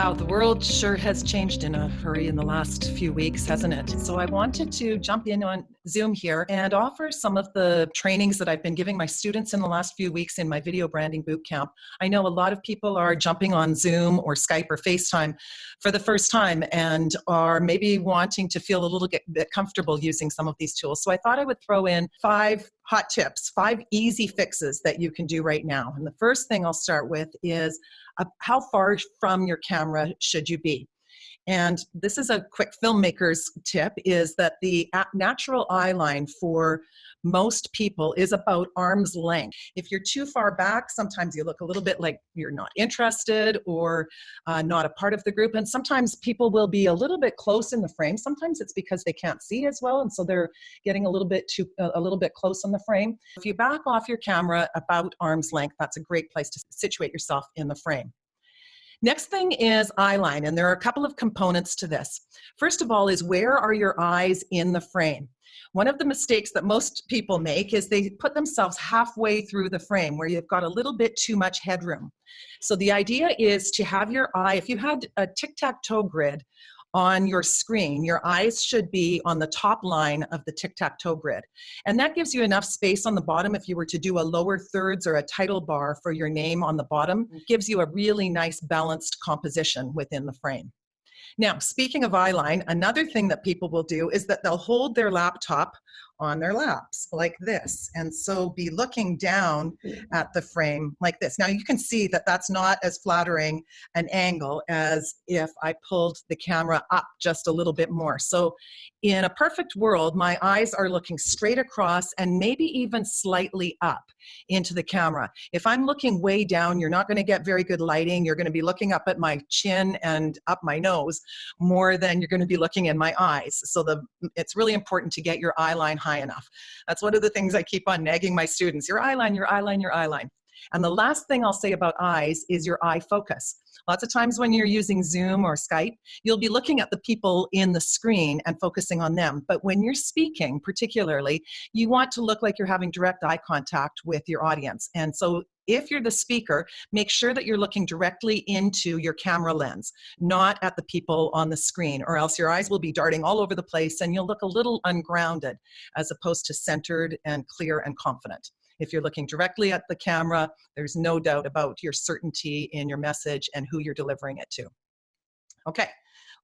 Wow, the world sure has changed in a hurry in the last few weeks, hasn't it? So I wanted to jump in on Zoom here and offer some of the trainings that I've been giving my students in the last few weeks in my video branding bootcamp. I know a lot of people are jumping on Zoom or Skype or FaceTime for the first time and are maybe wanting to feel a little bit comfortable using some of these tools. So I thought I would throw in 5 hot tips, 5 easy fixes that you can do right now. And the first thing I'll start with is how far from your camera should you be? And this is a quick filmmaker's tip, is that the natural eye line for most people is about arm's length. If you're too far back, sometimes you look a little bit like you're not interested or not a part of the group. And sometimes people will be a little bit close in the frame. Sometimes it's because they can't see as well, and so they're getting a little bit close on the frame. If you back off your camera about arm's length, that's a great place to situate yourself in the frame. Next thing is eye line, and there are a couple of components to this. First of all is, where are your eyes in the frame? One of the mistakes that most people make is they put themselves halfway through the frame where you've got a little bit too much headroom. So the idea is to have your eye, if you had a tic-tac-toe grid on your screen, your eyes should be on the top line of the tic-tac-toe grid. And that gives you enough space on the bottom if you were to do a lower thirds or a title bar for your name on the bottom. It gives you a really nice balanced composition within the frame. Now, speaking of eye line, another thing that people will do is that they'll hold their laptop on their laps like this, and so be looking down at the frame like this. Now you can see that that's not as flattering an angle as if I pulled the camera up just a little bit more. So in a perfect world, my eyes are looking straight across and maybe even slightly up into the camera. If I'm looking way down, you're not going to get very good lighting. You're going to be looking up at my chin and up my nose more than you're going to be looking in my eyes. So it's really important to get your eye line high enough. That's one of the things I keep on nagging my students: your eye line, your eye line, your eye line. And the last thing I'll say about eyes is your eye focus. Lots of times when you're using Zoom or Skype, you'll be looking at the people in the screen and focusing on them. But when you're speaking, particularly, you want to look like you're having direct eye contact with your audience. And so if you're the speaker, make sure that you're looking directly into your camera lens, not at the people on the screen, or else your eyes will be darting all over the place and you'll look a little ungrounded as opposed to centered and clear and confident. If you're looking directly at the camera, there's no doubt about your certainty in your message and who you're delivering it to. Okay,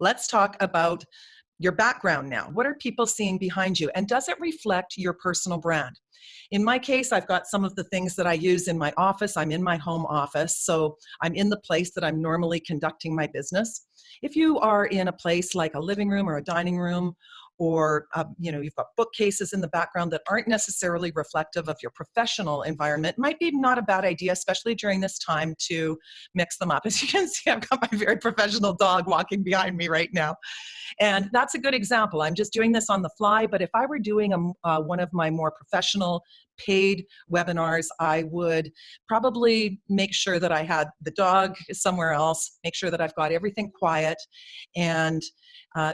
let's talk about your background now. What are people seeing behind you? And does it reflect your personal brand? In my case, I've got some of the things that I use in my office. I'm in my home office, so I'm in the place that I'm normally conducting my business. If you are in a place like a living room or a dining room, or you've got bookcases in the background that aren't necessarily reflective of your professional environment, might be not a bad idea, especially during this time, to mix them up. As you can see, I've got my very professional dog walking behind me right now. And that's a good example. I'm just doing this on the fly, but if I were doing one of my more professional paid webinars, I would probably make sure that I had the dog somewhere else, make sure that I've got everything quiet, and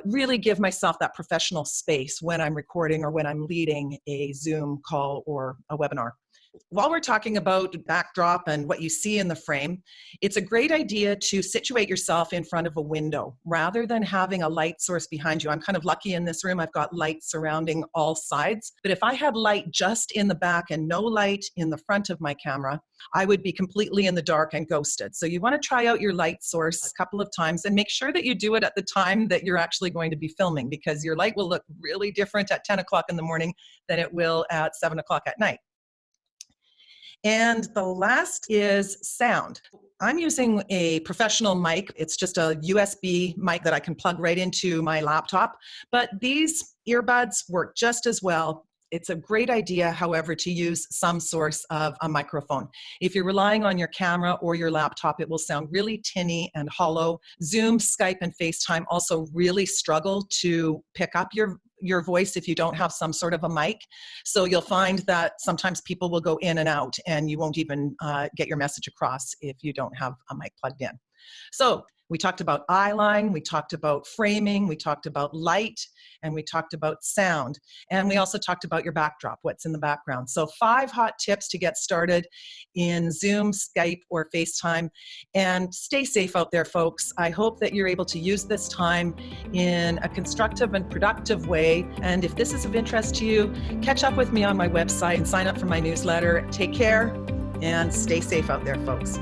really give myself that professional space when I'm recording or when I'm leading a Zoom call or a webinar. While we're talking about backdrop and what you see in the frame, it's a great idea to situate yourself in front of a window rather than having a light source behind you. I'm kind of lucky in this room. I've got light surrounding all sides. But if I had light just in the back and no light in the front of my camera, I would be completely in the dark and ghosted. So you want to try out your light source a couple of times and make sure that you do it at the time that you're actually going to be filming, because your light will look really different at 10 o'clock in the morning than it will at 7 o'clock at night. And the last is sound. I'm using a professional mic. It's just a USB mic that I can plug right into my laptop, but these earbuds work just as well. It's a great idea, however, to use some source of a microphone. If you're relying on your camera or your laptop, it will sound really tinny and hollow. Zoom, Skype, and FaceTime also really struggle to pick up your voice if you don't have some sort of a mic. So you'll find that sometimes people will go in and out and you won't even get your message across if you don't have a mic plugged in. So We talked about eyeline, we talked about framing, we talked about light, and we talked about sound. And we also talked about your backdrop, what's in the background. So 5 hot tips to get started in Zoom, Skype, or FaceTime. And stay safe out there, folks. I hope that you're able to use this time in a constructive and productive way. And if this is of interest to you, catch up with me on my website and sign up for my newsletter. Take care and stay safe out there, folks.